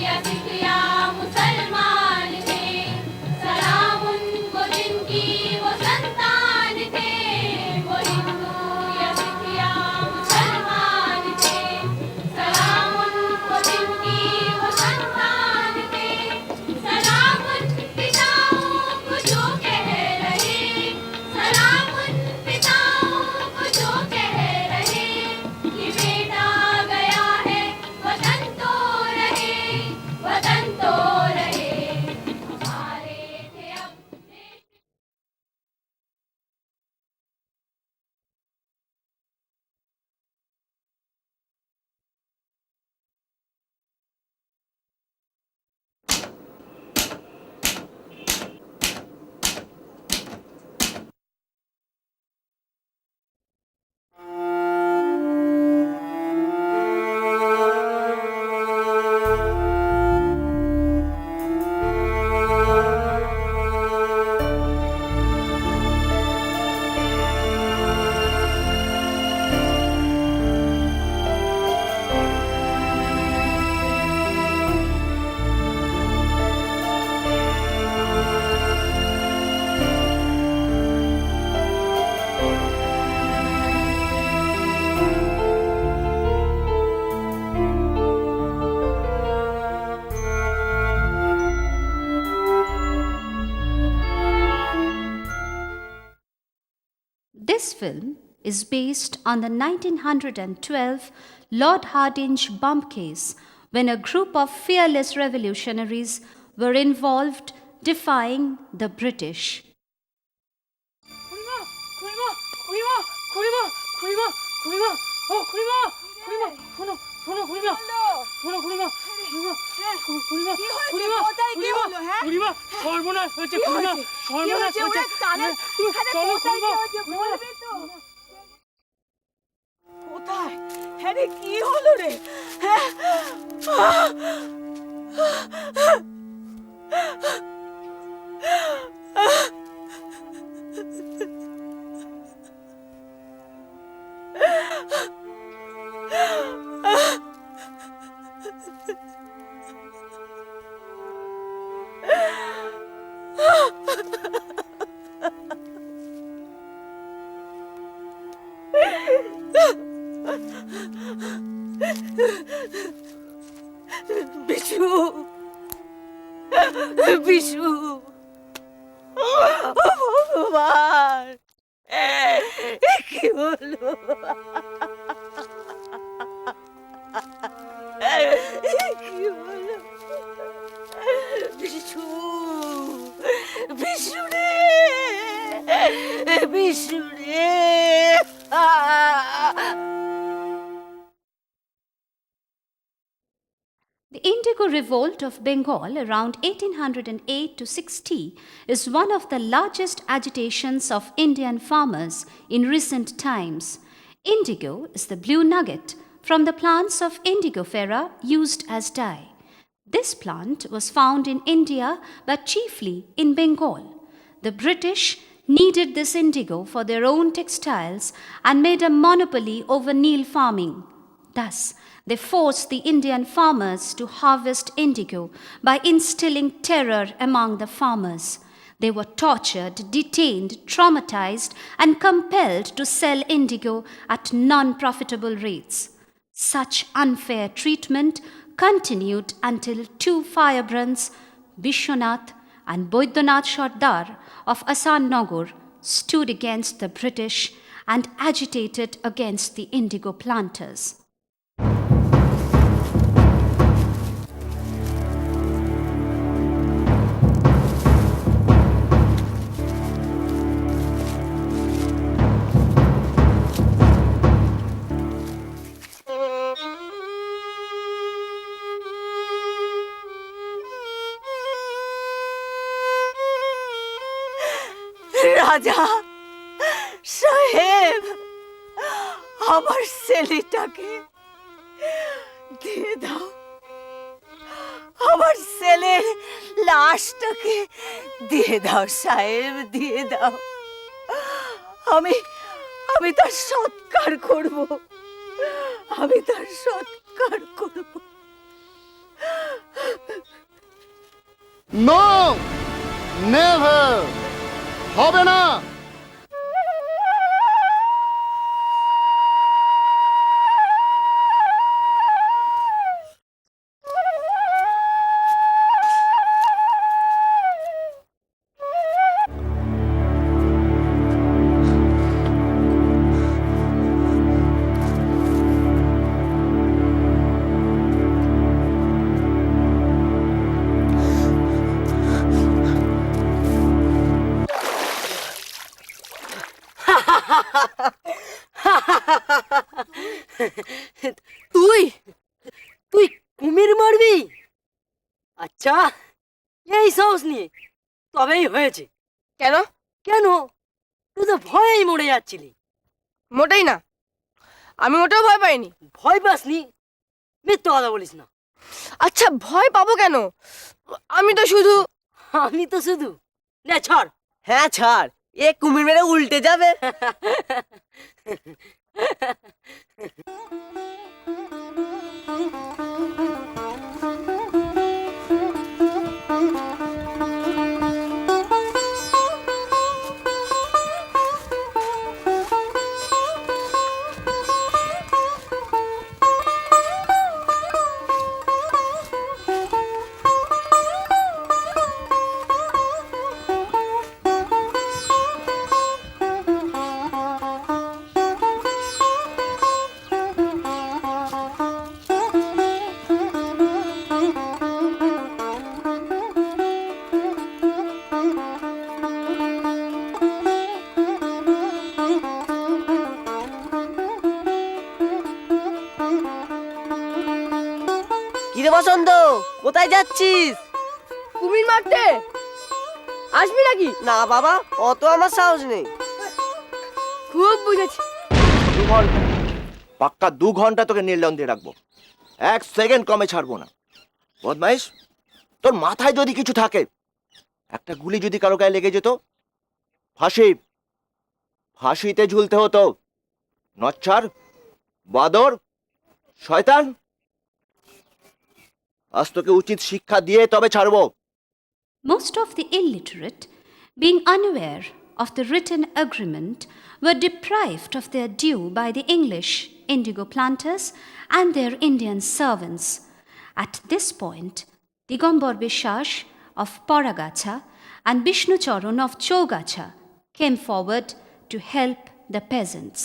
या सिख या मुसलमान थे, सलाम उनको जिनकी वो संतान थे। वो हिंदू या सिख या मुसलमान थे, सलाम उनको जिनकी वो संतान थे। सलाम उन पिताओं को जो कह रहे, सलाम उन पिताओं को जो कह रहे कि बेटा गया है वतन तो रहे, वतन तो रहे। हमारे थे अपने। This film is based on the 1912 Lord Hardinge bomb case, when a group of fearless revolutionaries were involved defying the British. কোথায়? হ্যাঁ রে, কি হলো রে? হ্যাঁ বিশু, বিশু, ভগবান, কি হলো? কি হলো? বিশু, বিশু রে, বিশু রে। The Indigo revolt of Bengal around 1808 to 60 is one of the largest agitations of Indian farmers in recent times. Indigo is the blue nugget from the plants of Indigofera used as dye. This plant was found in India but chiefly in Bengal. The British needed this indigo for their own textiles and made a monopoly over Nil farming. Thus, they forced the Indian farmers to harvest indigo by instilling terror among the farmers. They were tortured, detained, traumatized, and compelled to sell indigo at non-profitable rates. Such unfair treatment continued until two firebrands, Bishwanath and Boidyanath Sardar of Asannagar, stood against the British and agitated against the indigo planters. রাজা সাহেব, আমার ছেলেটাকে দিয়ে দাও, আমার ছেলের লাশটাকে দিয়ে দাও সাহেব, দিয়ে দাও। আমি তার সৎকার করব, আমি তার সৎকার করব। নো, নেভার, হবে না। তুই তুই কুমির মারবি? আচ্ছা, এই সাহস নিয়ে তবেই হয়েছে। কেন? কেন? তুই তো ভয়েই মরে যাচ্ছিলি। মোটেই না, আমি মোটেও ভয় পাইনি। ভয় পাসনি? মিথ্যে কথা বলিস না। আচ্ছা, ভয় পাবো কেন? আমি তো শুধু নে ছাড়। হ্যাঁ ছাড়, এ কুমির মেরে উল্টে যাবে। কিরে বসন্ত, কোথায় যাচ্ছিস? কুমির মারতে। আসবি নাকি? না বাবা, অত আমার সাহস নেই। খুব বুঝেছি। 2 ঘন্টা, পাক্কা 2 ঘন্টা তোকে নির্লন দিয়ে রাখবো, 1 সেকেন্ড কমে ছাড়বো না। বদমাইশ, তোর মাথায় যদি কিছু থাকে, একটা গুলি যদি কারো গায়ে লেগে যেত, ফাঁসিতে ঝুলতে হতো। নচ্ছার, বাদর, শয়তান, আজ তোকে উচিত শিক্ষা দিয়ে তবে ছাড়বো। Most of the illiterate, being unaware of the written agreement, were deprived of their due by the English indigo planters and their Indian servants. At this point, Digamabar Biswas of Poragacha and Vishnucharan of Chogacha came forward to help the peasants.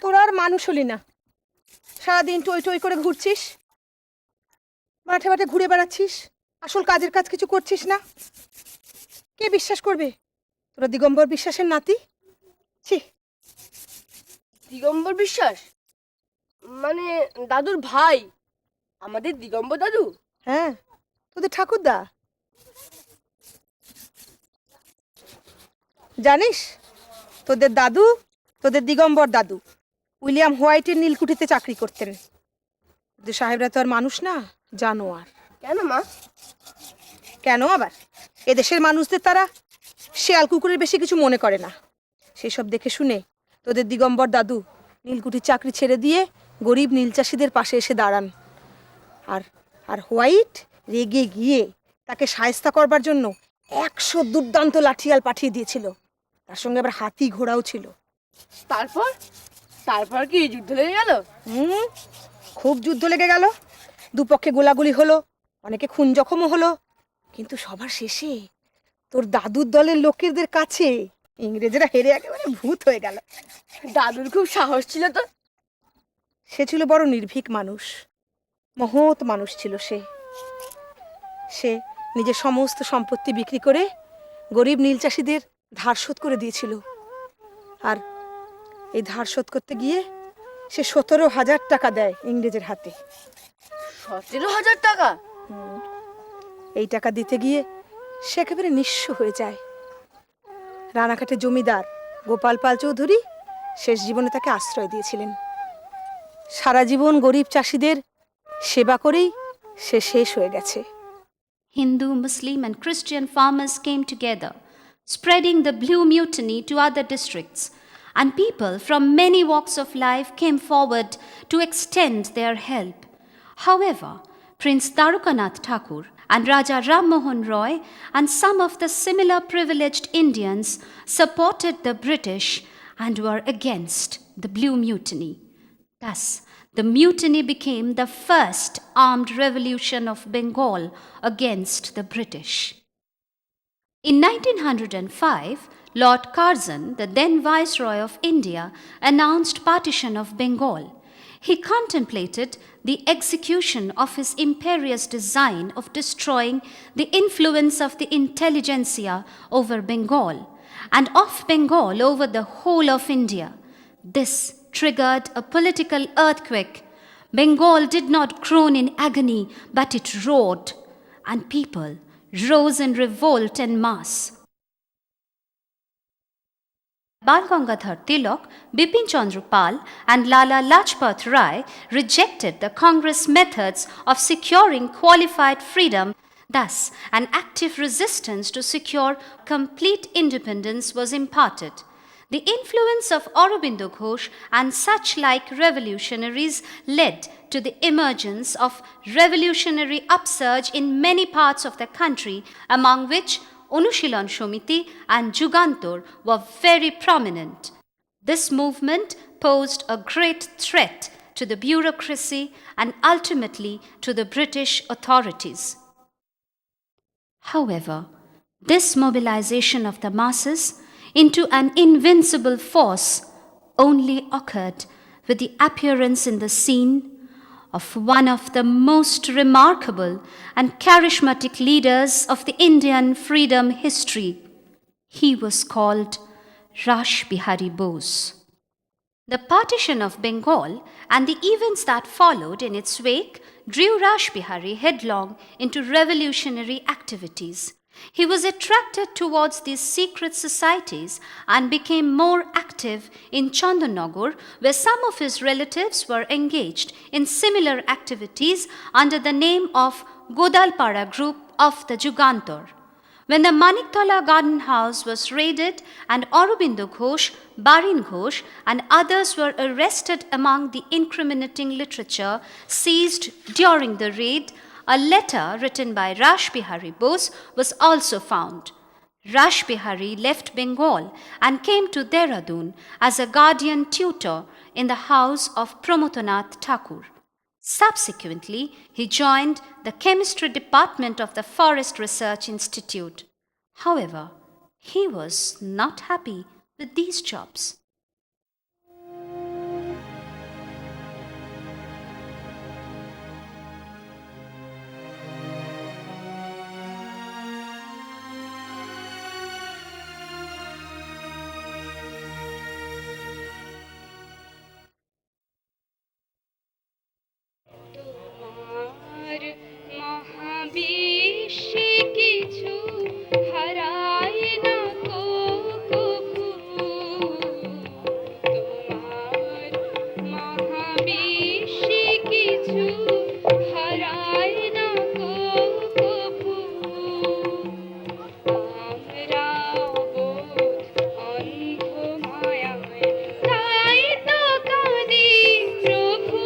তোরা আর মানুষ হলি না, সারাদিন টই টই করে ঘুরছিস, মাঠে মাঠে ঘুরে বেড়াচ্ছিস, আসল কাজের কাজ কিছু করছিস না। কে বিশ্বাস করবে তোরা দিগম্বর বিশ্বাসের নাতি? ছি। দিগম্বর বিশ্বাস মানে দাদুর ভাই, আমাদের দিগম্বর দাদু। হ্যাঁ, তোদের ঠাকুরদা। জানিস, তোদের দাদু, তোদের দিগম্বর দাদু উইলিয়াম হোয়াইটের নীলকুঠিতে চাকরি করতেন। তোদের সাহেবরা তো আর মানুষ না, জানোয়ার। কেন মা? কেন আবার? এদেশের মানুষদের তারা শেয়াল কুকুরের বেশি কিছু মনে করে না। সেসব দেখে শুনে তোদের দিগম্বর দাদু নীলকুঠির চাকরি ছেড়ে দিয়ে গরিব নীল চাষিদের পাশে এসে দাঁড়ান। আর আর হোয়াইট রেগে গিয়ে তাকে শায়েস্তা করবার জন্য 100 দুর্দান্ত লাঠিয়াল পাঠিয়ে দিয়েছিল। তার সঙ্গে আবার হাতি ঘোড়াও ছিল। তারপর তারপর কি যুদ্ধ লেগে গেল? খুব যুদ্ধ লেগে গেল, দুপক্ষে গোলাগুলি হলো, অনেকে খুন জখমও হলো। কিন্তু সবার শেষে তোর দাদুর দলের লোকেদের কাছে ইংরেজরা হেরে একেবারে ভূত হয়ে গেল। দাদুর খুব সাহস ছিল তো। সে ছিল বড় নির্ভীক মানুষ, মহৎ মানুষ ছিল সে। সে নিজের সমস্ত সম্পত্তি বিক্রি করে গরিব নীল চাষিদের ধার শোধ করে দিয়েছিল। আর এই ধার শোধ করতে গিয়ে সে 17,000 টাকা দেয় ইংরেজের হাতে। 17,000 টাকা? এই টাকা দিতে গিয়ে সে একেবারে নিঃস্ব হয়ে যায়। রানাঘাটের জমিদার গোপাল পাল চৌধুরী শেষ জীবনে তাকে আশ্রয় দিয়েছিলেন। সারা জীবন গরিব চাষিদের সেবা করেই সে শেষ হয়ে গেছে। Hindu, Muslim, and Christian farmers came together, spreading the Blue Mutiny to other districts, and people from many walks of life came forward to extend their help. However, Prince Darukanath Thakur and Raja Ram Mohan Roy and some of the similar privileged Indians supported the British and were against the Blue Mutiny. Thus, the mutiny became the first armed revolution of Bengal against the British. In 1905, Lord Curzon, the then Viceroy of India, announced partition of Bengal. He contemplated the execution of his imperious design of destroying the influence of the intelligentsia over Bengal and of Bengal over the whole of India. This triggered a political earthquake. Bengal did not groan in agony, but it roared, and people rose in revolt en masse. Bal Gangadhar Tilak, Bipin Chandra Pal, and Lala Lajpat Rai rejected the Congress methods of securing qualified freedom. Thus, an active resistance to secure complete independence was imparted. The influence of Aurobindo Ghosh and such like revolutionaries led to the emergence of revolutionary upsurge in many parts of the country, among which Anushilan Shomiti and Jugantar were very prominent. This movement posed a great threat to the bureaucracy and ultimately to the British authorities. However, this mobilization of the masses into an invincible force only occurred with the appearance in the scene of one of the most remarkable and charismatic leaders of the Indian freedom history. He was called Rash Behari Bose. The partition of Bengal and the events that followed in its wake drew Rash Behari headlong into revolutionary activities. He was attracted towards these secret societies and became more active in Chandanagar, where some of his relatives were engaged in similar activities under the name of Godalpara Group of the Jugantar. When the Maniktola Garden House was raided and Aurobindo Ghosh, Barin Ghosh and others were arrested among the incriminating literature seized during the raid, a letter written by Rash Behari Bose was also found. Rash Behari left Bengal and came to Dehradun as a guardian tutor in the house of Pramodnath Thakur. Subsequently, he joined the chemistry department of the Forest Research Institute. However, he was not happy with these jobs. মহাবিশ্বে কিছু হারায় না কো কভু তোমার মহাবিশ্বে কিছু হারায় না কো কভু আমরা বোধ অন্ধ মায়ায় তাই তো কাঁদি প্রভু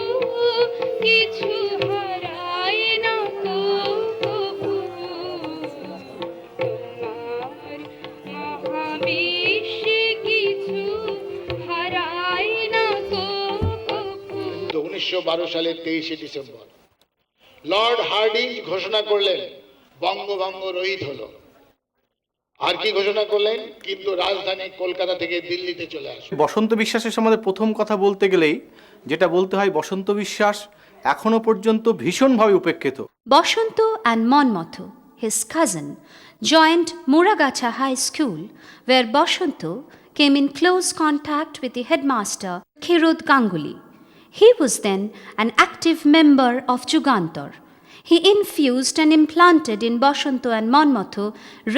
কিছু হারায় না কো কভু তোমার মহাবিশ্বে কিছু হারায় না কো কভু 1912 সালের 23শে ডিসেম্বর লর্ড হার্ডিঞ্জ ঘোষণা করলেন বঙ্গভঙ্গ রহিত হলো। আর কি ঘোষণা করলেন? কিন্তু রাজধানী কলকাতা থেকে দিল্লিতে চলে আসবে। বসন্ত বিশ্বাসের সম্বন্ধে প্রথম কথা বলতে গেলেই যেটা বলতে হয়, বসন্ত বিশ্বাস এখনো পর্যন্ত ভীষণভাবে উপেক্ষিত। Basanta and Manmathnath, his cousin, joined Muragacha High School, where Basanta came in close contact with the headmaster Khirodh Ganguly. He was then an active member of Jugantar. He infused and implanted in Basanta and Manmathu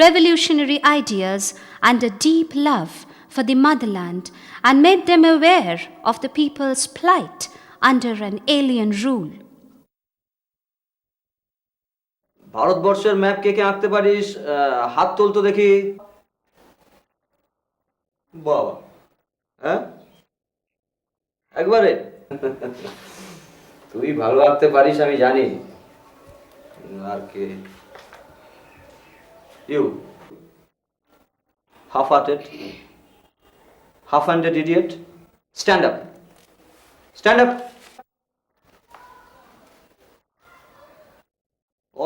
revolutionary ideas and a deep love for the motherland and made them aware of the people's plight under an alien rule. ভারতবর্ষের map কে কে আঁকতে পারিস? হাত তোল তো দেখি। বাবা, হ্যাঁ একবারে? তুই ভালো আঁকতে পারিস আমি জানি। আর কে? You half-hearted, half-handed idiot. Stand up. Stand up.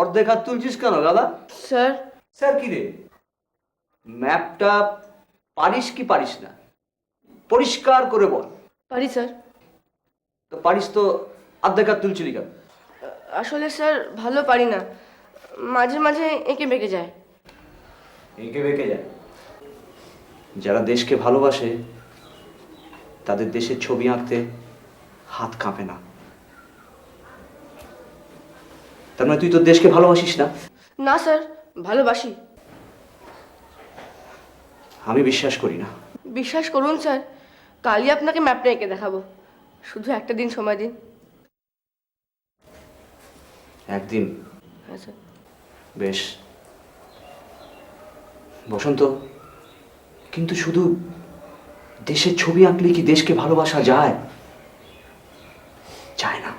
অর্ধেক হাত তুলছিস কেন দাদা? স্যার। স্যার কি রে? ম্যাপটা পারিস কি পারিস না পরিষ্কার করে বল। পারি স্যার। তো পারিস তো অর্ধেক হাত তুলছিলি কেন? আসলে স্যার ভালো পারি না, মাঝে মাঝে এঁকে বেঁকে যায়। এঁকে বেঁকে যায়? যারা দেশকে ভালোবাসে তাদের দেশের ছবি আঁকতে হাত কাঁপে না। তার মানে তুই তো দেশকে ভালোবাসিস না? না স্যার, ভালোবাসি। আমি বিশ্বাস করি না। বিশ্বাস করুন স্যার, কালই আপনাকে ম্যাপটা এঁকে দেখাবো, শুধু একটা দিন সময় দিন। একদিন? হ্যাঁ স্যার। বেশ বসন্ত, কিন্তু শুধু দেশের ছবি আঁকলে কি দেশকে ভালোবাসা যায়? যায় না।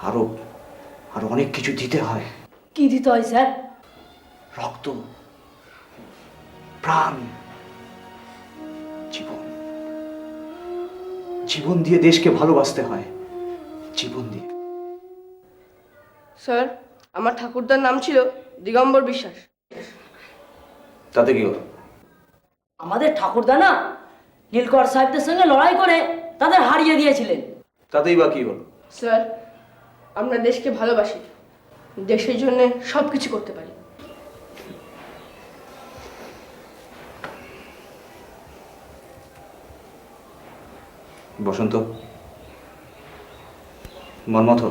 আরো আরো অনেক কিছু দিতে হয়। কি দিতে হয় স্যার? রক্ত, প্রাণ, জীবন। জীবন দিয়ে দেশকে ভালোবাসতে হয়, জীবন দিয়ে। স্যার, আমার ঠাকুরদার নাম ছিল দিগম্বর বিশ্বাস। তাতে কি হলো? আমাদের ঠাকুরদা না নীলকর সাহেবদের সঙ্গে লড়াই করে তাদের হারিয়ে দিয়েছিলেন। তাতেই বা কি হলো? স্যার, আমরা দেশকে ভালোবাসি, দেশের জন্য সব কিছু করতে পারি। বসন্ত, মনমথ,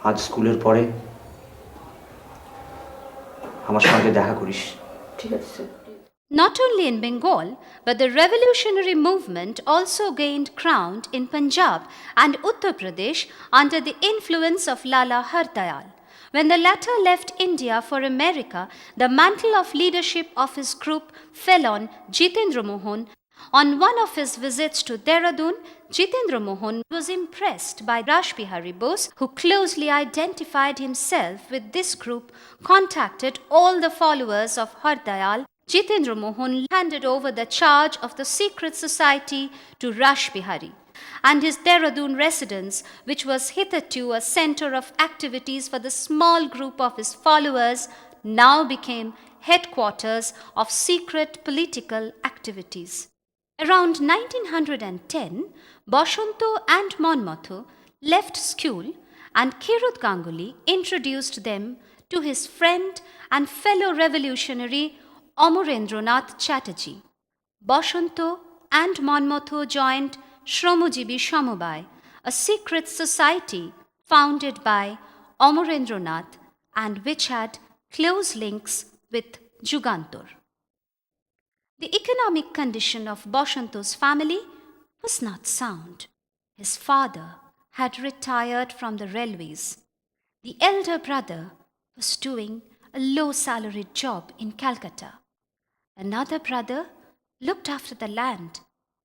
আজ স্কুলের পরে আমার সঙ্গে দেখা করিস। ঠিক আছে sir. Not only in Bengal, but the revolutionary movement also gained ground in Punjab and Uttar Pradesh under the influence of Lala Hardayal. When the latter left India for America, the mantle of leadership of his group fell on Jitendra Mohan. On one of his visits to Dehradun, Jitendra Mohan was impressed by Rash Behari Bose, who closely identified himself with this group, contacted all the followers of Hardayal. Jitendra Mohan handed over the charge of the secret society to Rash Behari, and his Dehradun residence, which was hitherto a center of activities for the small group of his followers, now became headquarters of secret political activities. Around 1910, Basanta and Manmathu left school, and Khirodh Ganguly introduced them to his friend and fellow revolutionary Amarendranath Chatterjee. Basanta and Manmathu joined Shromojibi Samobai, a secret society founded by Amarendranath and which had close links with Jugantar. The economic condition of Basanta's family was not sound. His father had retired from the railways. The elder brother was doing a low-salaried job in Calcutta. Another brother looked after the land,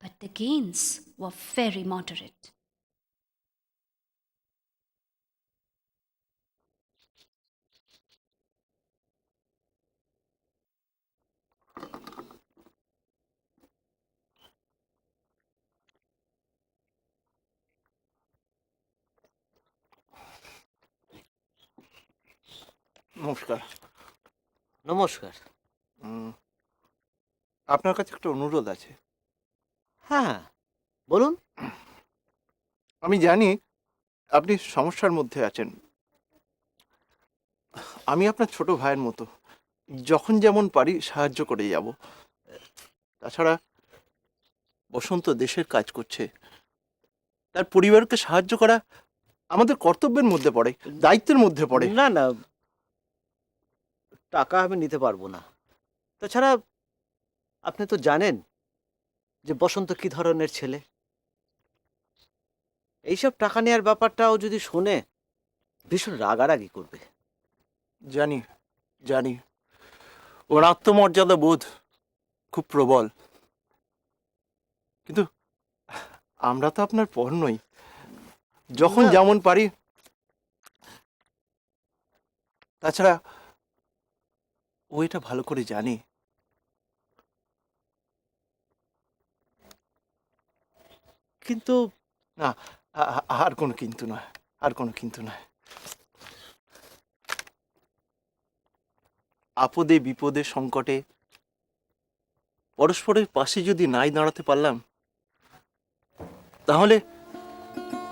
but the gains were very moderate. নমস্কার। নমস্কার। আপনার কাছে একটা অনুরোধ আছে। হ্যাঁ বলুন। আমি জানি আপনি সমস্যার মধ্যে আছেন। আমি আপনার ছোট ভাইয়ের মতো, যখন যেমন পারি সাহায্য করে যাব। তাছাড়া বসন্ত দেশের কাজ করছে, তার পরিবারকে সাহায্য করা আমাদের কর্তব্যের মধ্যে পড়ে, দায়িত্বের মধ্যে পড়ে। না না, টাকা আমি নিতে পারবো না। তাছাড়া আপনি তো জানেন যে বসন্ত কি ধরনের ছেলে। এইসব টাকা নেওয়ার ব্যাপারটাও যদি শোনে ভীষণ রাগারাগি করবে। জানি জানি, ওর আত্মমর্যাদা বোধ খুব প্রবল, কিন্তু আমরা তো আপনার পর নই। যখন যেমন পারি। তাছাড়া ও এটা ভালো করে জানে। কিন্তু না, আর কোনো কিন্তু নয়, আর কোনো কিন্তু নয়। আপদে বিপদে সংকটে পরস্পরের পাশে যদি নাই দাঁড়াতে পারলাম, তাহলে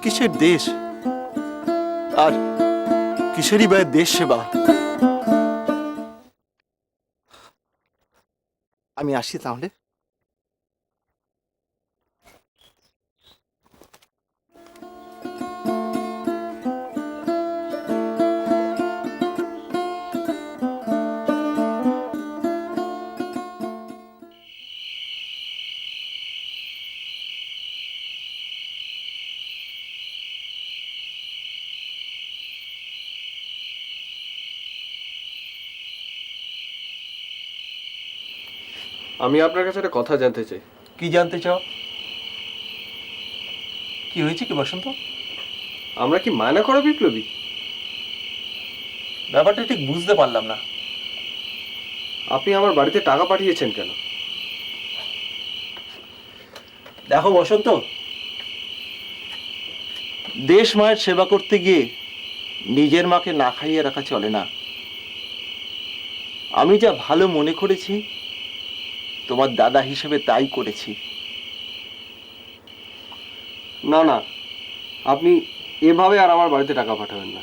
কিসের দেশ আর কিসেরই বা দেশ সেবা। আমি আসি তাহলে। আমি আপনার কাছে একটা কথা জানতে চাই। কি জানতে চাও? কি হয়েছে কি বসন্ত? আমরা কি মায়না করা বিপ্লবী? ব্যাপারটা ঠিক বুঝতে পারলাম না। আপনি আমার বাড়িতে টাকা পাঠিয়েছেন কেন? দেখো বসন্ত, দেশ মায়ের সেবা করতে গিয়ে নিজের মাকে না খাইয়ে রাখা চলে না। আমি যা ভালো মনে করেছি তোমার দাদা হিসেবে তাই করেছি। না না, আপনি এভাবে আর আমার বাড়িতে টাকা পাঠাবেন না।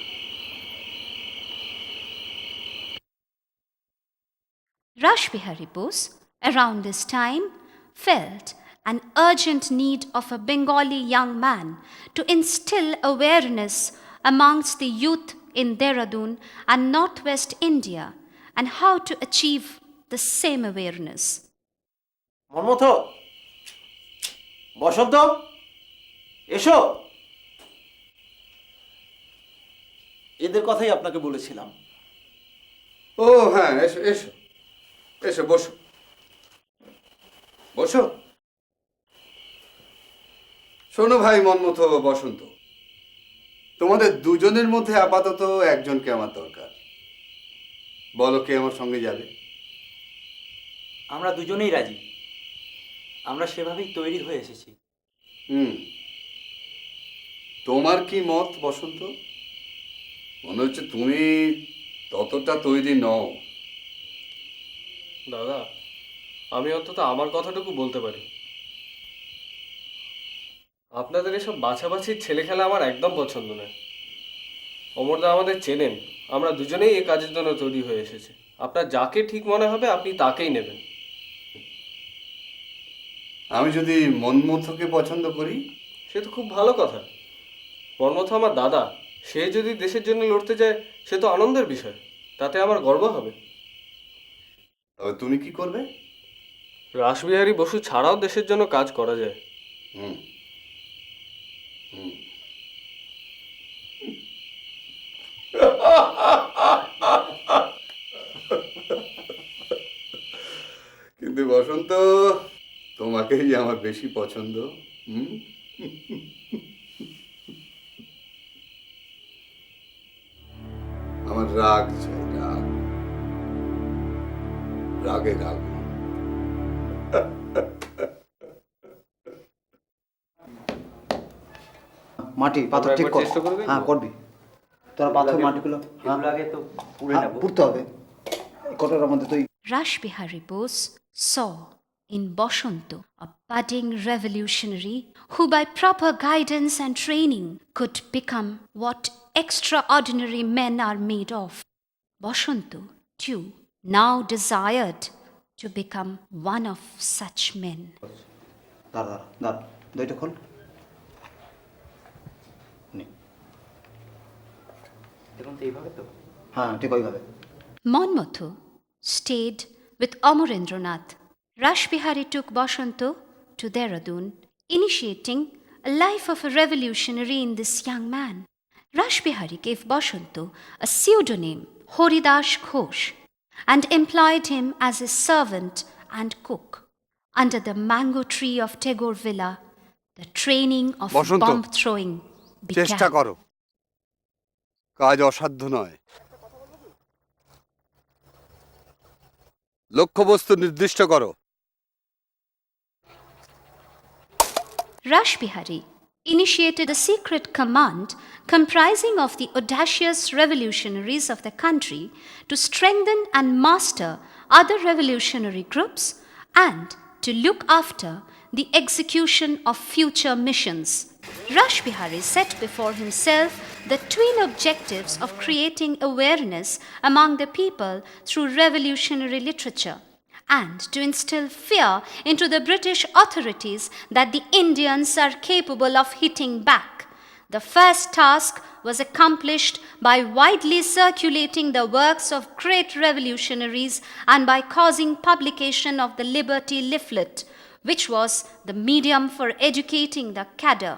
Rash Behari Bose, around this time, felt an urgent need of a Bengali young man to instill awareness amongst the youth in Dehradun and northwest India, and how to achieve the same awareness. Manmatha, বসন্ত, এসো। এদের কথাই আপনাকে বলেছিলাম। ও হ্যাঁ, এসো এসো এসো, বসো বসো। শোনো ভাই মন্মথ, বসন্ত, তোমাদের দুজনের মধ্যে আপাতত একজনকে আমার দরকার। বলো কে আমার সঙ্গে যাবে? আমরা দুজনেই রাজি, আমরা সেভাবেই তৈরি হয়ে এসেছি। তোমার কি মত বসন্ত? মনে হচ্ছে তুমি ততটা তৈরি নও। দাদা, আমি অন্তত আমার কথাটুকু বলতে পারি। আপনাদের এসব বাছাবাছির ছেলে খেলা আমার একদম পছন্দ নয়। অমরদা আমাদের চেনেন, আমরা দুজনেই এই কাজের জন্য তৈরি হয়ে এসেছি। আপনার যাকে ঠিক মনে হবে আপনি তাকেই নেবেন। আমি যদি মন্মথকে পছন্দ করি? সে তো খুব ভালো কথা। মন্মথ আমার দাদা, সে যদি দেশের জন্য লড়তে যায় সে তো আনন্দের বিষয়, তাতে আমার গর্ব হবে। তবে তুমি কি করবে? রাসবিহারী বসু ছাড়াও দেশের জন্য কাজ করা যায়। কিন্তু বসন্ত, তোমাকেই আমার বেশি পছন্দ। আমার রাগ চাই, রাগ, রাগে রাগ। মাটি পাথর ঠিক কর। হ্যাঁ করবি, তোরা পাথর মাটিগুলো আগে তো পুড়ে নেব, পুড়তে হবে। কটার মধ্যে তুই। Rash Behari Bose saw in Basanta a budding revolutionary who, by proper guidance and training, could become what extraordinary men are made of. Basanta, too, now desired to become one of such men. দাঁড়া দাঁড়া, দইটা খোল। দেখুন তো এইভাবে তো। হ্যাঁ ঠিক ওইভাবে। Manmathnath stayed with Amarendranath. Rash Behari took Basanta to Dehradun, initiating a life of a revolutionary in this young man. Rash Behari gave Basanta a pseudonym, Horidas Ghosh, and employed him as his servant and cook. Under the mango tree of Tagore Villa, the training of Basanta, bomb throwing চেষ্টা began. করো, কাজ অসাধ্য নয়। লক্ষ্যবস্তু নির্দিষ্ট করো। Rash Behari initiated a secret command comprising of the audacious revolutionaries of the country to strengthen and master other revolutionary groups and to look after the execution of future missions. Rash Behari set before himself the twin objectives of creating awareness among the people through revolutionary literature and to instill fear into the British authorities that the Indians are capable of hitting back. The first task was accomplished by widely circulating the works of great revolutionaries and by causing publication of the Liberty leaflet, which was the medium for educating the cadre.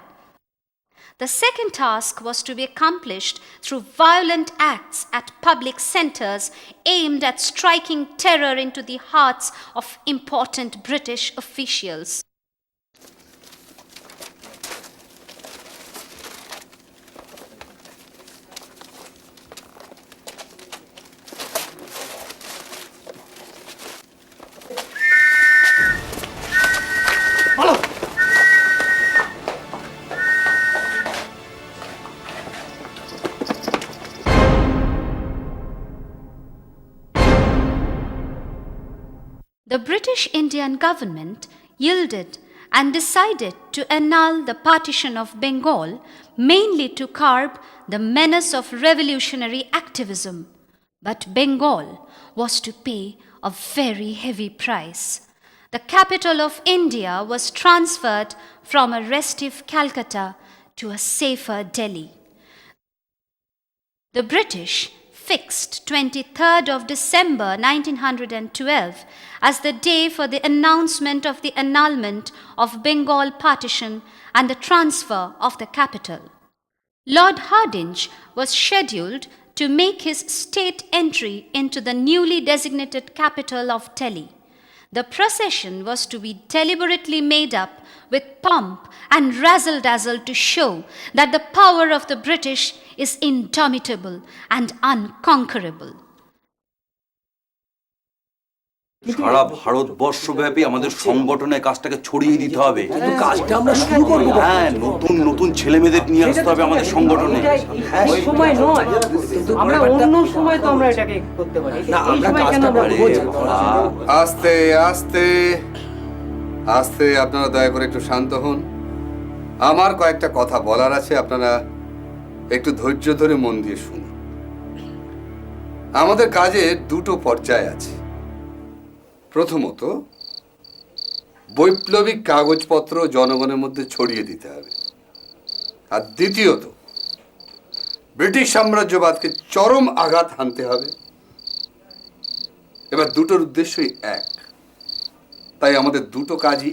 The second task was to be accomplished through violent acts at public centers aimed at striking terror into the hearts of important British officials. The British Indian government yielded and decided to annul the partition of Bengal, mainly to curb the menace of revolutionary activism. But Bengal was to pay a very heavy price. The capital of India was transferred from a restive Calcutta to a safer Delhi. The British fixed 23rd of December 1912 as the day for the announcement of the annulment of Bengal partition and the transfer of the capital. Lord Hardinge was scheduled to make his state entry into the newly designated capital of Delhi. The procession was to be deliberately made up with pomp and razzle-dazzle to show that the power of the British is indomitable and unconquerable. সারা ভারতবর্ষব্যাপী আমাদের সংগঠনের কাজটাকে ছড়িয়ে দিতে হবে। কিন্তু কাজটা আমরা শুরু করব। হ্যাঁ, নতুন নতুন ছেলেমেয়েদের নিয়ে আসতে হবে আমাদের সংগঠনে। এই সময় নয়, কিন্তু আমরা অন্য সময় তো আমরা এটাকে করতে পারি। না, আমরা কাজটা পারি। আস্তে আস্তে আস্তে, আপনারা দয়া করে একটু শান্ত হন। আমার কয়েকটা কথা বলার আছে, আপনারা একটু ধৈর্য ধরে মন দিয়ে শুনুন। আমাদের কাজের দুটো পর্যায় আছে। প্রথমত, বৈপ্লবিক কাগজপত্র জনগণের মধ্যে ছড়িয়ে দিতে হবে, আর দ্বিতীয়ত ব্রিটিশ সাম্রাজ্যবাদকে চরম আঘাত হানতে হবে। এবার দুটোর উদ্দেশ্যই এক, তাই আমাদের দুটো কাজই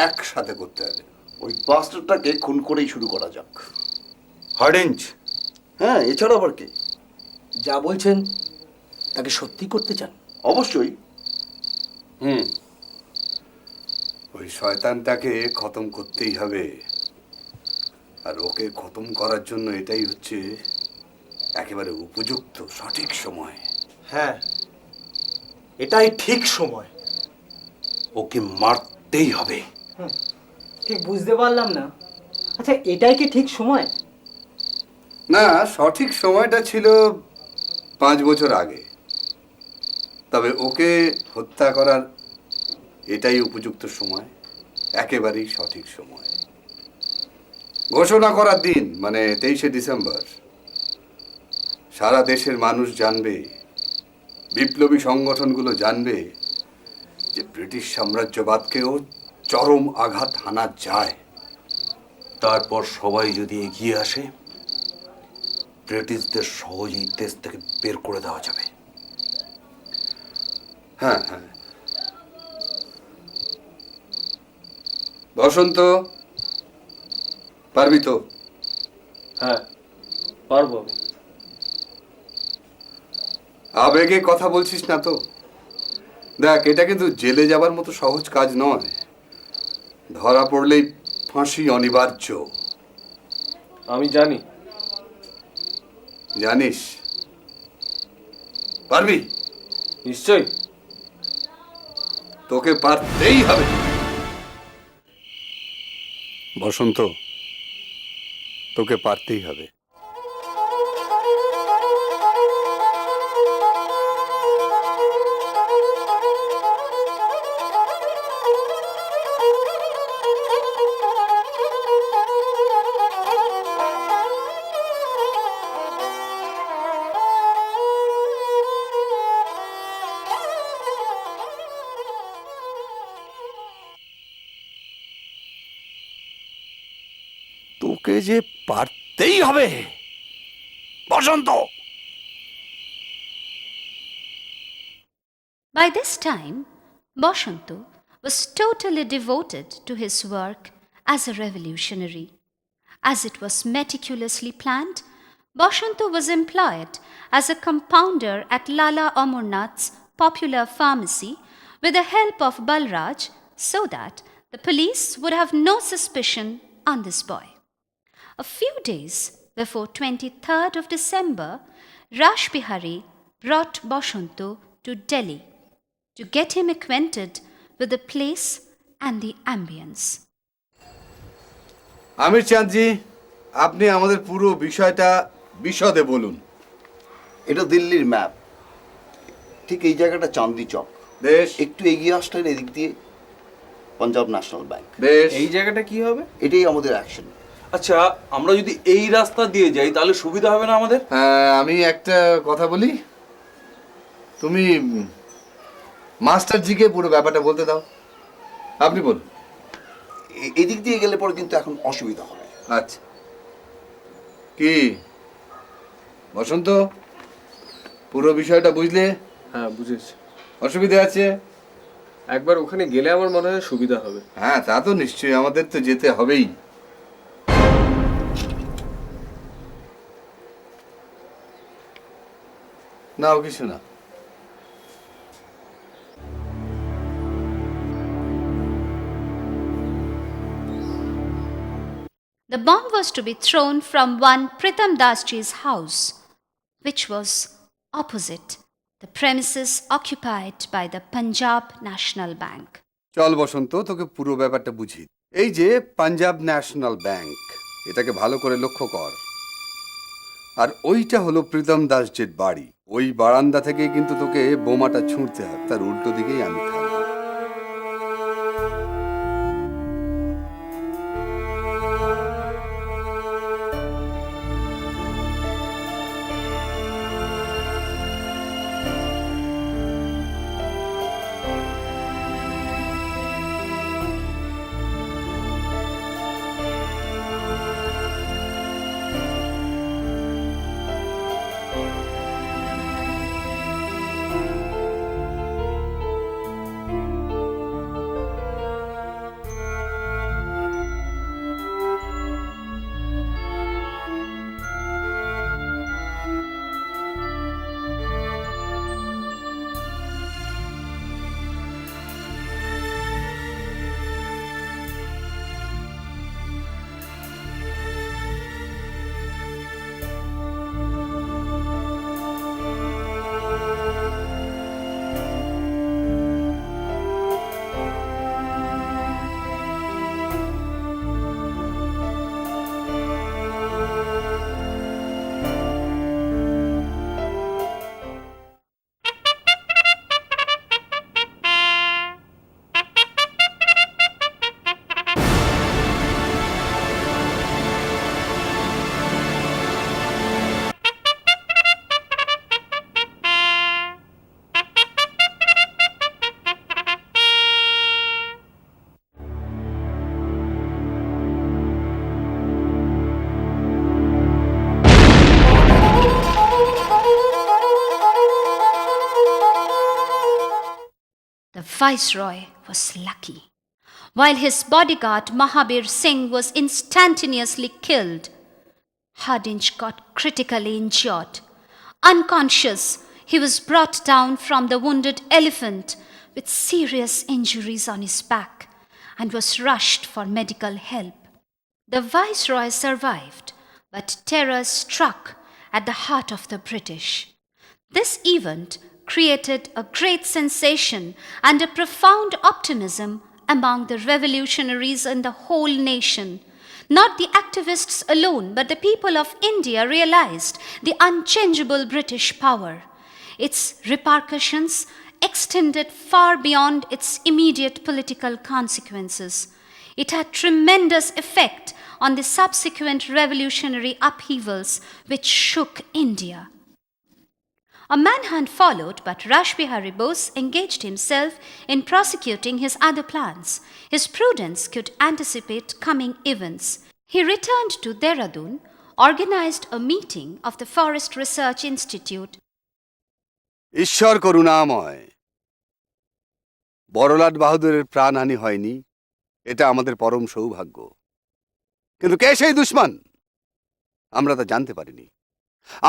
একসাথে করতে হবে। ওই বাস্টারটাকে খুন করেই শুরু করা যাক। হার্ডেঞ্জ। হ্যাঁ, এছাড়া আবার কে? যা বলছেন তাকে সত্যি করতে চান? অবশ্যই। ওই শয়তানটাকে খতম করতেই হবে, আর ওকে খতম করার জন্য এটাই হচ্ছে একেবারে উপযুক্ত সঠিক সময়। হ্যাঁ, এটাই ঠিক সময়। ওকে মারতেই হবে। ঠিক বুঝতে পারলাম না। আচ্ছা, এটাই কি ঠিক সময়? না, সঠিক সময়টা ছিল 5 বছর আগে, তবে ওকে হত্যা করার এটাই উপযুক্ত সময়, একেবারেই সঠিক সময়। ঘোষণা করার দিন মানে 23শে ডিসেম্বর সারা দেশের মানুষ জানবে, বিপ্লবী সংগঠনগুলো জানবে যে ব্রিটিশ সাম্রাজ্যবাদকেও চরম আঘাত হানা যায়। তারপর সবাই যদি এগিয়ে আসে, ব্রিটিশদের সহজেই দেশ থেকে বের করে দেওয়া যাবে। হ্যাঁ হ্যাঁ, বসন্ত পারবি তো? হ্যাঁ পারবো আমি। আবেগে কথা বলছিস না তো? দেখ, এটা কিন্তু জেলে যাবার মতো সহজ কাজ নয়। ধরা পড়লেই ফাঁসি অনিবার্য। আমি জানি। জানিস? পারবি? নিশ্চয়ই। তোকে পারতেই হবে। বসন্ত, তোকে পারতেই হবে। তোকে যে পারতেই হবে বসন্ত। By this time, Basanta was totally devoted to his work as a revolutionary. As it was meticulously planned, Basanta was employed as a compounder at Lala Amarnath's popular pharmacy with the help of Balraj so that the police would have no suspicion on this boy. A few days before 23rd of December, Rash Behari brought Basanta to Delhi to get him acquainted with the place and the ambience. আমির চাঁদজি, আপনি আমাদের পুরো বিষয়টা বিশদে বলুন। এটা দিল্লির map. ঠিক এই জায়গাটা চাঁদনি চক। বেশ। একটু এগিয়ে আসলেন এদিক দিয়ে পাঞ্জাব ন্যাশনাল ব্যাংক। বেশ। এই জায়গাটা কি হবে? এটাই আমাদের অ্যাকশন। আচ্ছা, আমরা যদি এই রাস্তা দিয়ে যাই তাহলে সুবিধা হবে না আমাদের? হ্যাঁ, আমি একটা কথা বলি। তুমি মাস্টারজিকে পুরো ব্যাপারটা বলতে দাও। আপনি বলুন। এদিক দিয়ে গেলে পরে কিন্তু এখন অসুবিধা হবে। আচ্ছা, কি বসন্ত, পুরো বিষয়টা বুঝলে? হ্যাঁ বুঝেছি। অসুবিধা আছে? একবার ওখানে গেলে আমার মনে হয় সুবিধা হবে। হ্যাঁ, তা তো নিশ্চয়ই, আমাদের তো যেতে হবেই। নাও কিছু না। The bomb was to be thrown from one Pritam Dasji's house, which was opposite the premises occupied by the Punjab National Bank. চল বসন্ত, তোকে পুরো ব্যাপারটা বুঝি। এই যে পাঞ্জাব ন্যাশনাল ব্যাংক, এটাকে ভালো করে লক্ষ্য কর। আর ওইটা হলো প্রীতম দাসজির বাড়ি। ওই বারান্দা থেকে কিন্তু তোকে বোমাটা ছুঁড়তে হবে, তার উল্টো দিকেই আমি থাকবো। The Viceroy was lucky. While his bodyguard Mahabir Singh was instantaneously killed, Hardinge got critically injured. Unconscious, he was brought down from the wounded elephant with serious injuries on his back and was rushed for medical help. The Viceroy survived, but terror struck at the heart of the British. This event created a great sensation and a profound optimism among the revolutionaries in the whole nation. Not the activists alone, but the people of India realized the unchangeable British power. Its repercussions extended far beyond its immediate political consequences. It had tremendous effect on the subsequent revolutionary upheavals which shook India. A manhunt followed, but Rash Behari Bose engaged himself in prosecuting his other plans. His prudence could anticipate coming events. He returned to Dehradun, organized a meeting of the Forest Research Institute. ঈশ্বর করুণাময়, বড়লাট বাহাদুরের প্রাণহানি হয়নি, এটা আমাদের পরম সৌভাগ্য। কিন্তু কে সেই দুশমন আমরা তা জানতে পারিনি।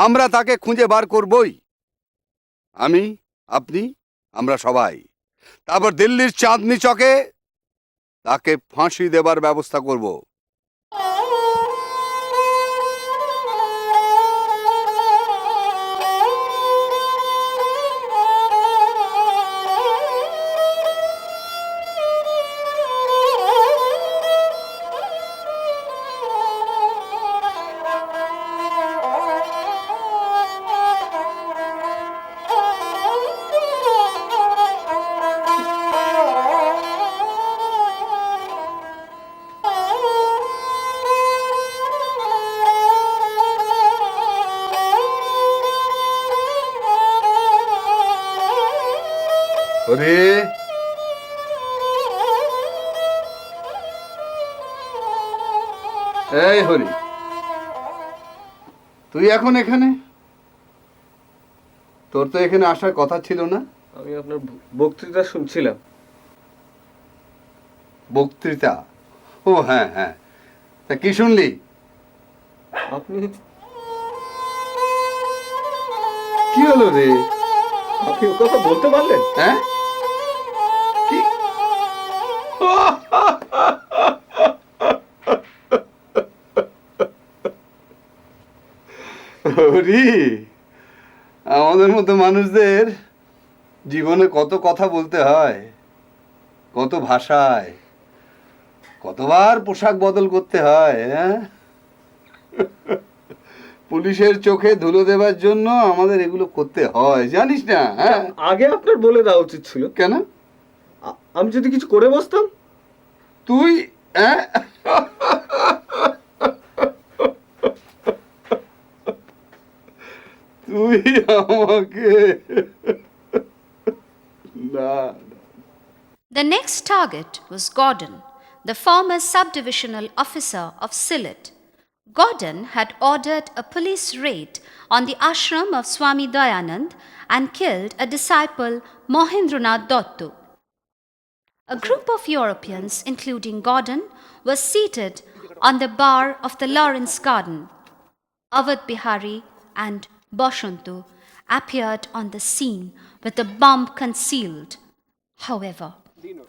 আমরা তাকে খুঁজে বার করবই, আমি, আপনি, আমরা সবাই। তারপর দিল্লির চাঁদনি চকে তাকে ফাঁসি দেবার ব্যবস্থা করব। হরি, এই হরি, তুই এখন এখানে? তোর তো এখানে আসার কথা ছিল না। আমি আপনার বক্তৃতা শুনছিলাম। বক্তৃতা? ও হ্যাঁ হ্যাঁ, তা কি শুনলি? আপনি কি হলো রে? আপনি ও কথা বলতে পারলেন? হ্যাঁ, আমাদের মতো মানুষদের জীবনে কত কথা বলতে হয়, কত ভাষায়, কতবার পোশাক বদল করতে হয়। হ্যাঁ, পুলিশের চোখে ধুলো দেবার জন্য আমাদের এগুলো করতে হয়, জানিস না? হ্যাঁ, আগে আপনার বলে দেওয়া উচিত ছিল। কেন? আমি যদি কিছু করে বসতাম? তুই তুই আমাকে না। The next target was Gordon, the former subdivisional officer of Sylhet. Gordon had ordered a police raid on the ashram of Swami Dayanand and killed a disciple, Mahendranath Dottu. A group of Europeans, including Gordon, were seated on the bar of the Lawrence Garden. Awadh Bihari and Basanta appeared on the scene with the bomb concealed. However,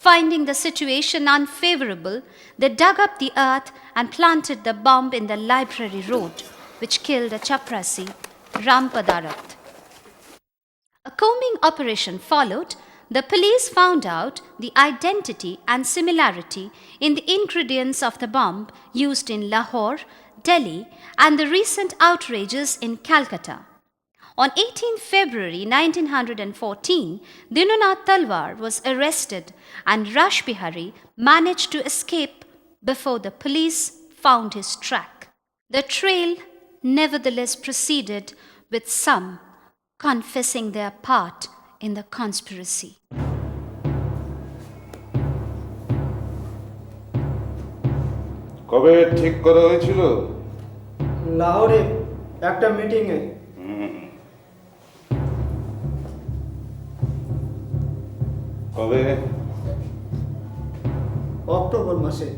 finding the situation unfavorable, they dug up the earth and planted the bomb in the library road, which killed a chaprasi, Rampadarat. A combing operation followed. The police found out the identity and similarity in the ingredients of the bomb used in Lahore, Delhi, and the recent outrages in Calcutta. On 18 February 1914, Dinanath Talwar was arrested and Rash Behari managed to escape before the police found his track. The trail nevertheless proceeded, with some confessing their part in the conspiracy. কবে ঠিক করা হয়েছিল? লাহোরে একটা মিটিংয়ে। কবে? October মাসে।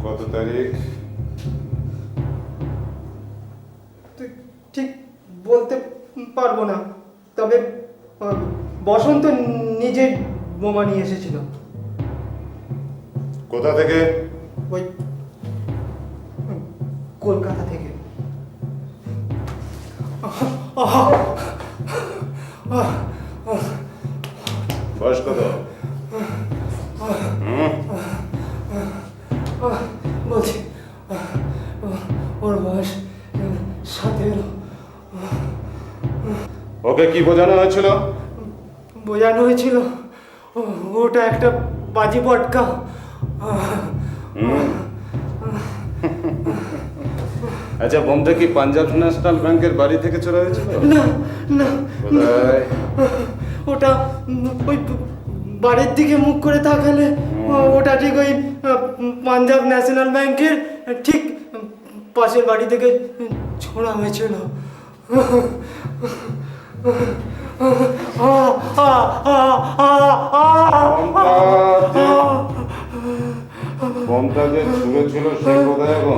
কত তারিখ? ঠিক বলতে পারবো না, তবে বসন্ত নিজে বোমা নিয়ে এসেছিল। কোথা থেকে? ওই কলকাতা থেকে। বয়স কত? বলছি ওর বয়স 17। ওকে কি বোঝানো হয়েছিল? বোঝানো হয়েছিল ওটা একটা বাজি পটকা। আচ্ছা, বোমটা কি পাঞ্জাব ন্যাশনাল ব্যাংকের বাড়ি থেকে চলে হয়েছিল? না না, কোথায়? ওটা ওই বাড়ির দিকে মুখ করে তাকালে ওটা ঠিক ওই পাঞ্জাব ন্যাশনাল ব্যাংকের ঠিক পাশের বাড়ি থেকে ছোড়া হয়েছিল। বোমটা যে ছুঁড়েছিল সে কোথায় এখন?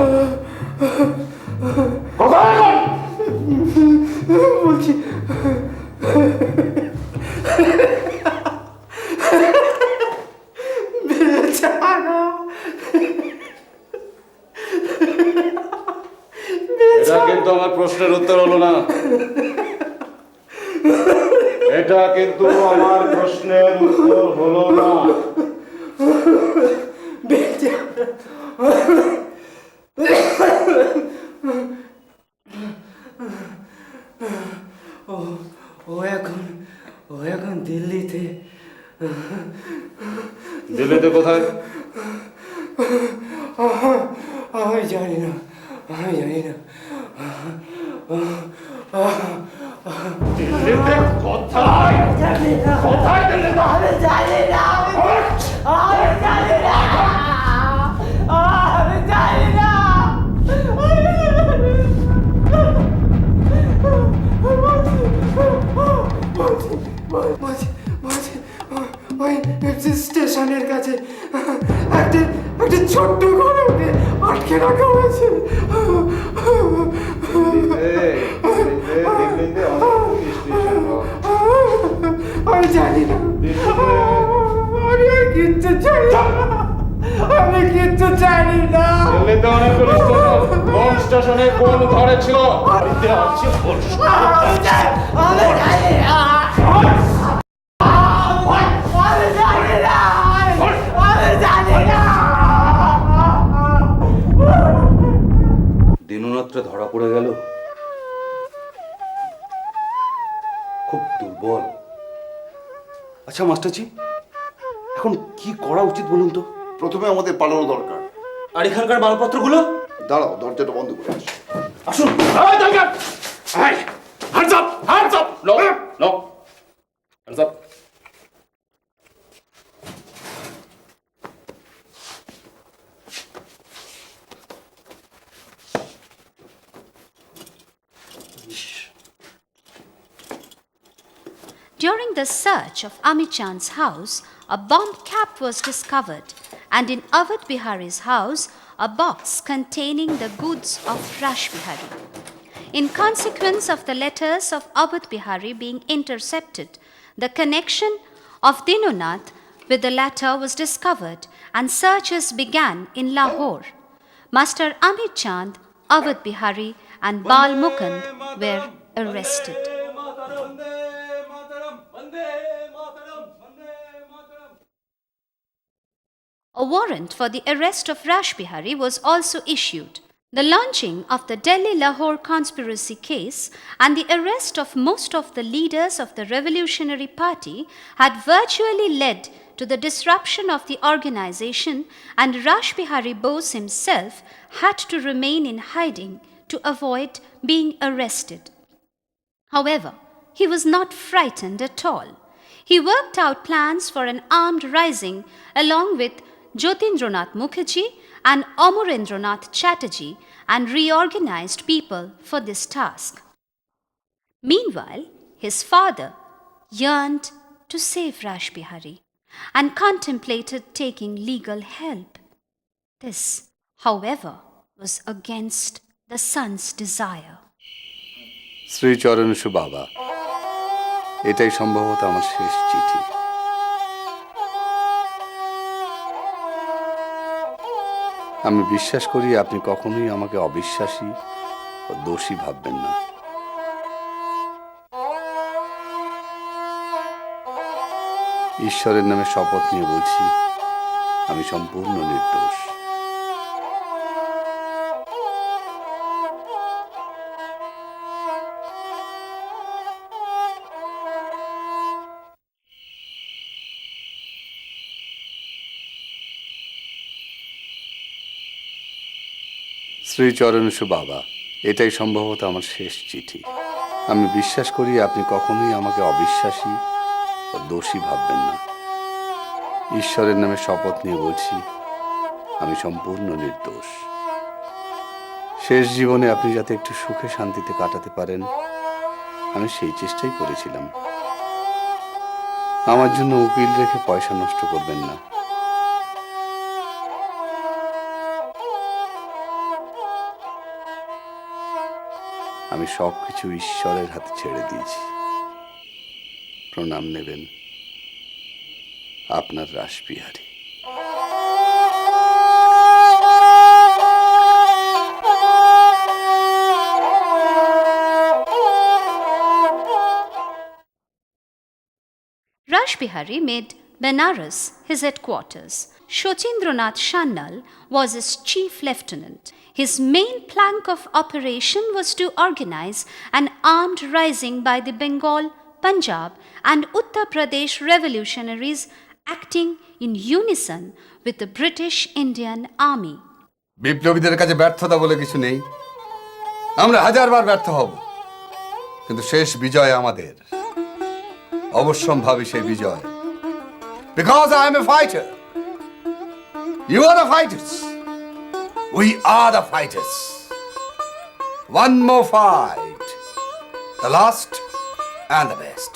কোথায় এখন? বলছি এটা কিন্তু আমার প্রশ্নের উত্তর হলো না। এটা কিন্তু আমার প্রশ্নের উত্তর হলো না। ও এখন দিল্লিতে। দিল্লিতে কোথায়? আমি জানি না। দিল্লিতে কোথায়? কোথায় দিল্লিতে? আমি জানি না। ওই স্টেশনের কাছে একটা ছোট্ট ঘরে ওকে আটকে রাখা হয়েছে। আমি জানি না। আমি আর কিচ্ছু জানি না। আমি কিচ্ছু জানি না। দিল্লিতে অনেকগুলো স্টেশন। কোন স্টেশনে কোন ঘরে ছিল? আমি জানি না। দিনরাত্রে ধরা পড়ে গেল। খুব দুর্বল। আচ্ছা মাস্টারজি, এখন কি করা উচিত বলুন তো? প্রথমে আমাদের পালানো দরকার। আর এখানকার মালপত্রগুলো? দাঁড়াও, দরজাটা বন্ধ করে আসি। আসুন। Hands up! Hands up! No! No! Hands up! During the search of Amit Chand's house, a bomb cap was discovered, and in Awadh Bihari's house, a box containing the goods of Rash Behari. In consequence of the letters of Awadh Bihari being intercepted, the connection of Dinonath with the latter was discovered, and searches began in Lahore. Master Amit Chand, Awadh Bihari, and Bal Mukund were arrested. A warrant for the arrest of Rash Behari was also issued. The launching of the Delhi-Lahore Conspiracy case and the arrest of most of the leaders of the Revolutionary Party had virtually led to the disruption of the organization, and Rash Behari Bose himself had to remain in hiding to avoid being arrested. However, he was not frightened at all. He worked out plans for an armed rising along with Jyotindranath Mukherjee and Amarendranath Chatterjee, and reorganized people for this task. Meanwhile, his father yearned to save Rash Behari and contemplated taking legal help. This, however, was against the son's desire. শ্রীচরণ সুবাবা, এটাই সম্ভবত আমার শেষ চিঠি। আমি বিশ্বাস করি আপনি কখনোই আমাকে অবিশ্বাসী ও দোষী ভাববেন না। ঈশ্বরের নামে শপথ নিয়ে বলছি, আমি সম্পূর্ণ নির্দোষ। শ্রীচরণ সুবাবা, এটাই সম্ভবত আমার শেষ চিঠি। আমি বিশ্বাস করি আপনি কখনোই আমাকে অবিশ্বাসী ও দোষী ভাববেন না। ঈশ্বরের নামে শপথ নিয়ে বলছি, আমি সম্পূর্ণ নির্দোষ। শেষ জীবনে আপনি যাতে একটু সুখে শান্তিতে কাটাতে পারেন, আমি সেই চেষ্টাই করেছিলাম। আমার জন্য উকিল রেখে পয়সা নষ্ট করবেন না। আমি সবকিছু ঈশ্বরের হাতে ছেড়ে দিয়েছি। প্রণাম নেবেন, আপনার রাস Bihari. Rash Behari made Benares his headquarters. Shochindranath Sannal was his chief lieutenant. His main plank of operation was to organize an armed rising by the Bengal, Punjab and Uttar Pradesh revolutionaries acting in unison with the British Indian Army. বিপ্লবীদের কাছে ব্যর্থতা বলে কিছু নেই। আমরা হাজারবার ব্যর্থ হব, কিন্তু শেষ বিজয় আমাদের। অবশ্যম্ভাবী সেই বিজয়। Because I am a fighter. You are the fighters. We are the fighters. One more fight. The last and the best.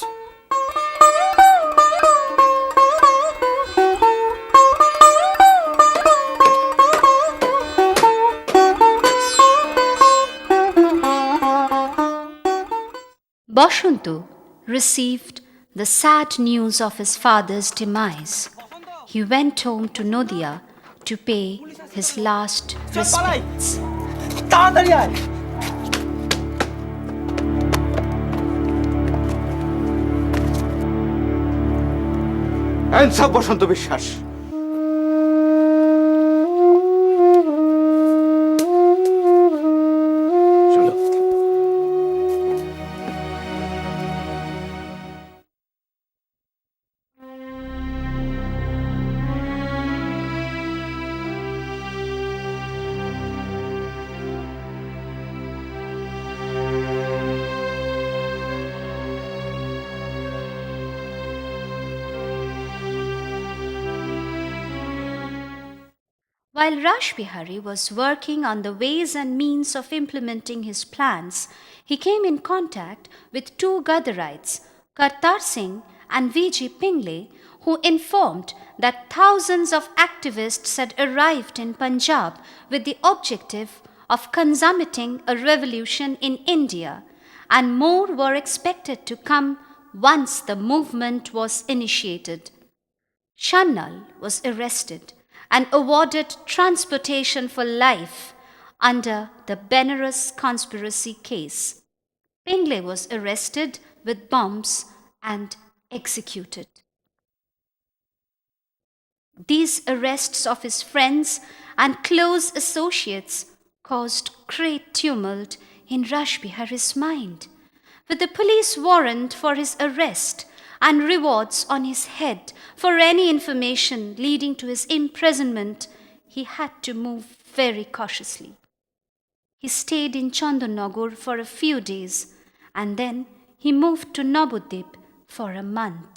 Basanta received the sad news of his father's demise. He went home to Nadia to pay his last respects. Hands up, Basanta Biswas. While Rash Behari was working on the ways and means of implementing his plans, he came in contact with two Gadarites, Kartar Singh and V.G. Pingle, who informed that thousands of activists had arrived in Punjab with the objective of consummating a revolution in India, and more were expected to come once the movement was initiated. Sannal was arrested and awarded transportation for life under the Benares Conspiracy case. Pingle was arrested with bombs and executed. These arrests of his friends and close associates caused great tumult in Rash Behari's mind. With the police warrant for his arrest and rewards on his head for any information leading to his imprisonment, he had to move very cautiously. He stayed in Chandanagar for a few days and then he moved to Nabudip for a month.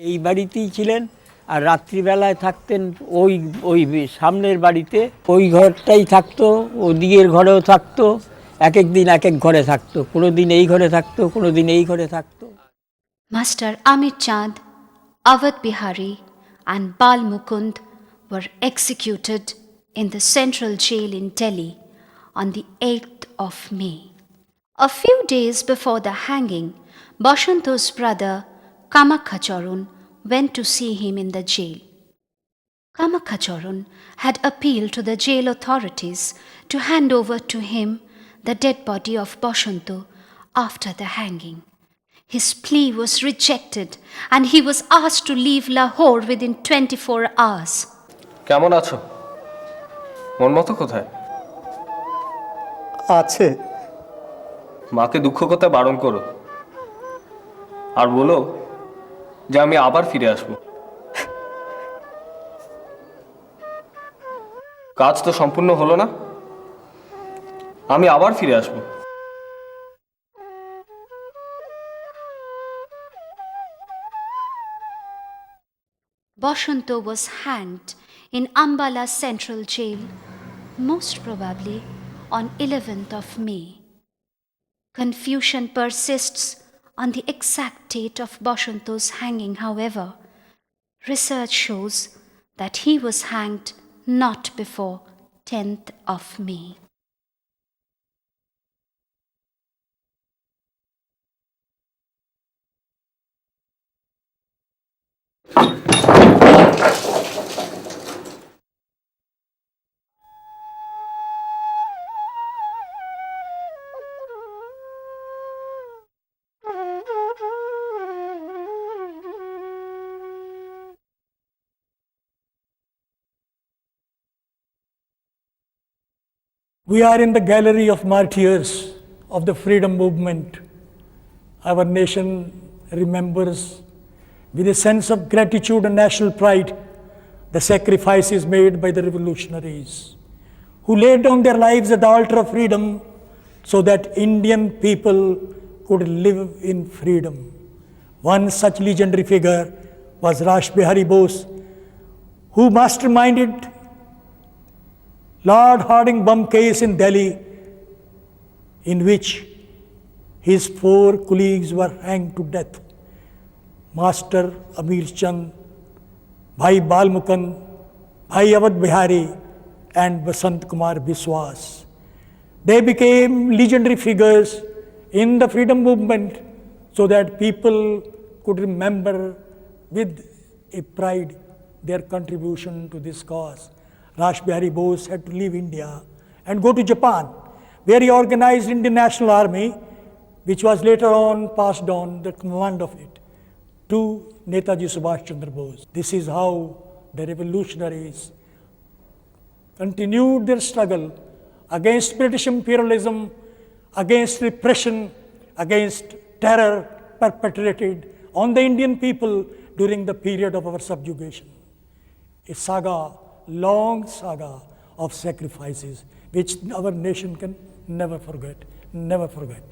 এই বাড়িতেই ছিলেন, আর রাত্রিবেলায় থাকতেন ওই ওই সামনের বাড়িতে, ওই ঘরটাই থাকতো, ওদিকের ঘরেও থাকতো, এক এক দিন এক এক ঘরে থাকতো, কোনো দিন এই ঘরে থাকতো, কোনো দিন এই ঘরে থাকতো। Master Amit Chand, Awadh Bihari and Bal Mukund were executed in the central jail in Delhi on the 8th of May. A few days before the hanging, Bashanto's brother Kamakachorun went to see him in the jail. Kamakachorun had appealed to the jail authorities to hand over to him the dead body of Bashanto after the hanging. His plea was rejected and he was asked to leave Lahore within 24 hours. কেমন আছো? মনমতো কোথায় আছে? মাকে দুঃখ করতে বারণ করো, আর বলো যে আমি আবার ফিরে আসবো। কাজ তো সম্পূর্ণ হলো না, আমি আবার ফিরে আসবো। Bashanto was hanged in Ambala Central Jail, most probably on 11th of May. Confusion persists on the exact date of Bashanto's hanging, however. Research shows that he was hanged not before 10th of May. We are in the gallery of martyrs of the freedom movement. Our nation remembers with a sense of gratitude and national pride the sacrifices made by the revolutionaries who laid down their lives at the altar of freedom so that Indian people could live in freedom. One such legendary figure was Rash Behari Bose, who masterminded Lord Harding bomb case in Delhi, in which his 4 colleagues were hanged to death. Master Amir Chand, Bhai Bal Mukund, Bhai Awadh Bihari and Basanta Kumar Biswas. They became legendary figures in the freedom movement so that people could remember with a pride their contribution to this cause. Rash Behari Bose had to leave India and go to Japan, where he organized Indian National Army, which was later on passed on the command of it to Netaji Subhash Chandra Bose. This is how the revolutionaries continued their struggle against British imperialism, against repression, against terror perpetrated on the Indian people during the period of our subjugation. A saga, long saga of sacrifices which our nation can never forget, never forget.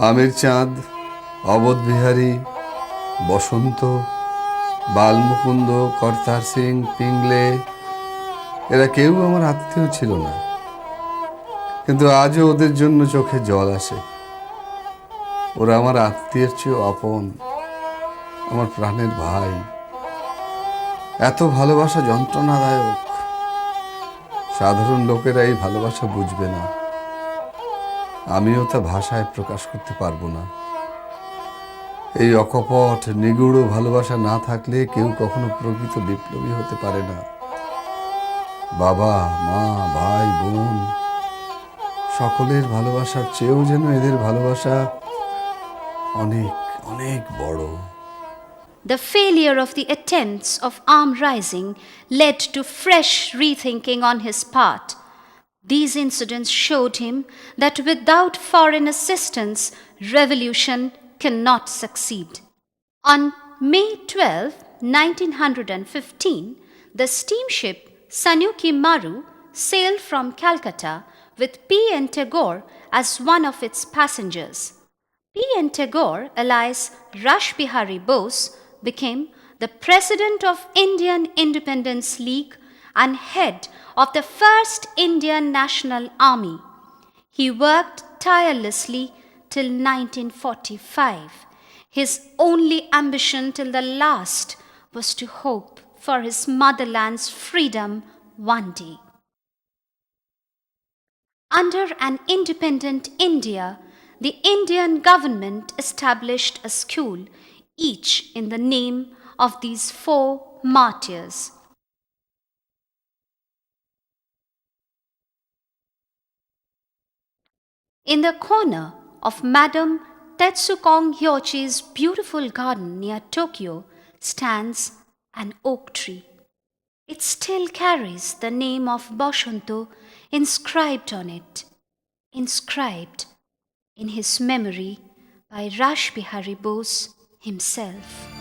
আমির চাঁদ, অবধ বিহারী, বসন্ত, বালমুকুন্দ, কর্তার সিং, পিংলে এরা কেউ আমার আত্মীয় ছিল না, কিন্তু আজও ওদের জন্য চোখে জল আসে। ওরা আমার আত্মীয়ের চেয়েও আপন, আমার প্রাণের ভাই। এত ভালোবাসা যন্ত্রণাদায়ক, সাধারণ লোকেরা এই ভালোবাসা বুঝবে না, আমিও তা ভাষায় প্রকাশ করতে পারবো না। এই অকপট নিগুড় ভালোবাসা না থাকলে কেউ কখনো প্রকৃত বিপ্লবী হতে পারে না। বাবা, মা, ভাই, বোন সকলের ভালোবাসার চেয়েও যেন এদের ভালোবাসা অনেক অনেক বড়। The failure of the attempts of armed rising led to fresh rethinking on his part. These incidents showed him that without foreign assistance, revolution cannot succeed. On May 12, 1915, the steamship Sanuki Maru sailed from Calcutta with P. N. Tagore as one of its passengers. P. N. Tagore, alias Rash Behari Bose, became the president of Indian Independence League and head of the first Indian National Army. He worked tirelessly till 1945. His only ambition till the last was to hope for his motherland's freedom one day. Under an independent India, the Indian government established a school, each in the name of these four martyrs. In the corner of Madame Tetsukong Hyochi's beautiful garden near Tokyo stands an oak tree. It still carries the name of Boshanto inscribed on it, inscribed in his memory by Rash Behari Bose himself.